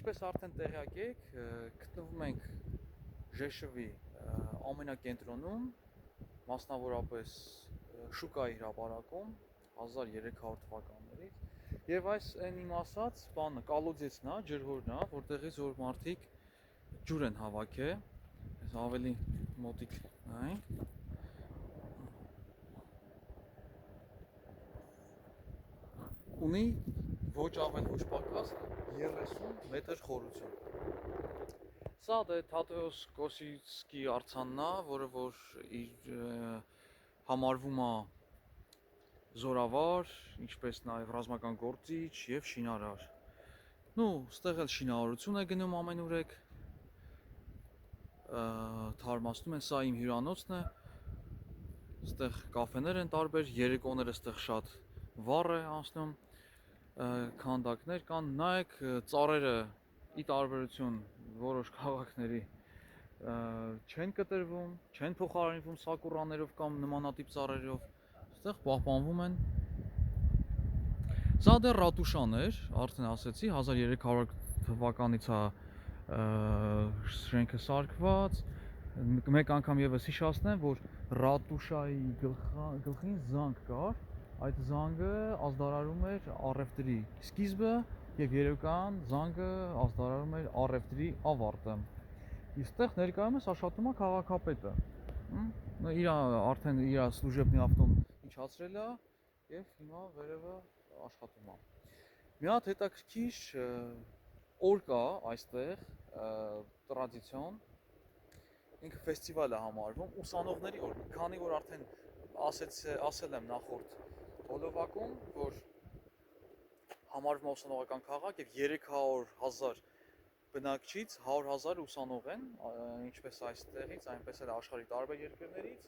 Ինչպես արդեն տեղյակ եք, գտնվում ենք Ժեշովի ամենակենտրոնում, մասնավորապես շուկայի հրապարակում 1300 թվականներից եւ այս այն իմ ասած բանը կալոձեցն է, ջրհորն է, որտեղից որ մարդիկ ջուր են հավաքել, այս ավելի մոտիկ նայենք։ Ունի ոչ ավել ոչ պակաս 30 մետր խորություն։ Սա դե Թադեուս Կոսիցկի արձանն է, որը որ իր համարվում է զորավար, ինչպես նաև ռազմական գործիչ եւ շինարար։ Ну, ստեղ էլ շինարարություն է գնում ամենուրեք։ Թարմացնում են, սա իմ հյուրանոցն է։ Ստեղ կաֆեներ են տարբեր, երեկոները ստեղ շատ վառ է անցնում։ Քանդակներ կան, նայեք ծառերը ի տարբերություն որոշ քաղաքների չեն կտրվում, չեն փոխարինվում սակուրաներով կամ նմանատիպ ծառերով, այստեղ պահպանվում են։ Սա դեռ ռատուշան էր, արդեն ասեցի, 1300 թվականից է շենքը սարքված։ Մեկ անգամ եւս հիշեցնեմ, որ ռատուշայի գլխին զանգ կար, այդ զանգը ազդարարում էր առևտրի սկիզբը եւ երեկոյան զանգը ազդարարում էր առևտրի ավարտը։ Այստեղ ներկայումս աշխատում է քաղաքապետը։ Իր արդեն իր սլուժեբնի ավտոն իջացրել է եւ հիմա վերևը աշխատում է։ Մի հատ հետաքրքիր օր կա այստեղ, տրադիցիոն, ինքը ֆեստիվալ է համարվում, ուսանողների օր, քանի որ արդեն ասել եմ նախորդ հոլովակում, որ համարվում է ուսանողական քաղաք եւ 300,000 բնակչից 100,000 ուսանող են, ինչպես այստեղից, այնպես էլ աշխարհի տարբեր երկրներից։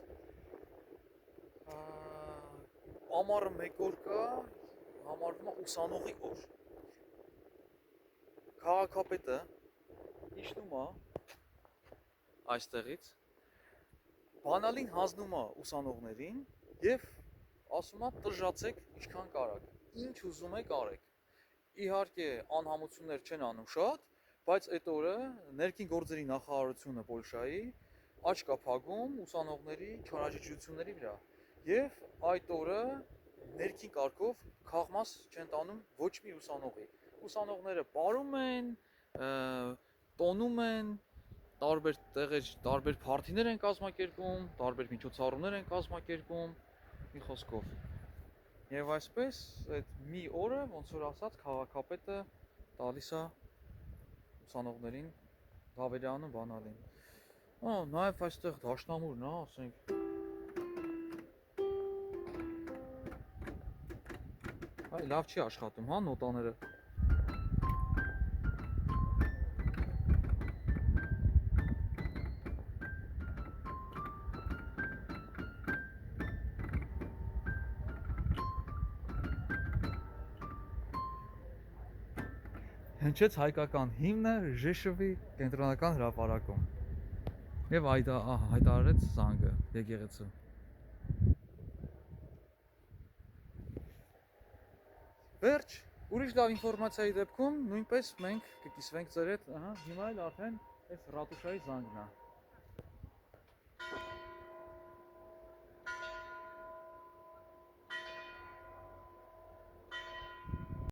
Ամառը մեկ օր կա, համարվում է ուսանողի օր։ Քաղաքապետը իջնում է այստեղից, բանալին հանձնում է ուսանողներին եւ ասում է տժժացեք ինչքան կարաք, ինչ ուզում եք արեք։ Իհարկե անհամություններ չեն անում շատ, բայց այդ օրը ներքին գործերի նախարարությունը Պոլշայի աչք է փակում ուսանողների չարաճճությունների վրա եւ այդ օրը ներքին կարգով քաղմաս չեն տանում ոչ մի ուսանողի։ Ուսանողները պարում են, տոնում են, տարբեր տեղեր, տարբեր փարթիներ են կազմակերպում, տարբեր միջոցառումներ են կազմակերպում, մի խոսքով։ Եվ այսպես այդ մի օրը, ոնց որ ասած, քաղաքապետը տալիս է ուսանողներին Դավերյանը բանալին։ Նաև այստեղ դաշնամուրն է, ասենք։ Այ լավ չի աշխատում, հա, նոտաները։ Հնչեց հայկական հիմնը Ժեշովի կենտրոնական հրապարակում եւ հայտարարեց զանգը եկեղեցու։ Վերջ, ուրիշ լավ ինֆորմացիայի դեպքում նույնպես մենք կկիսվենք ձեր հետ, հիմա էլ արդեն այս ռատուշայի զանգն է։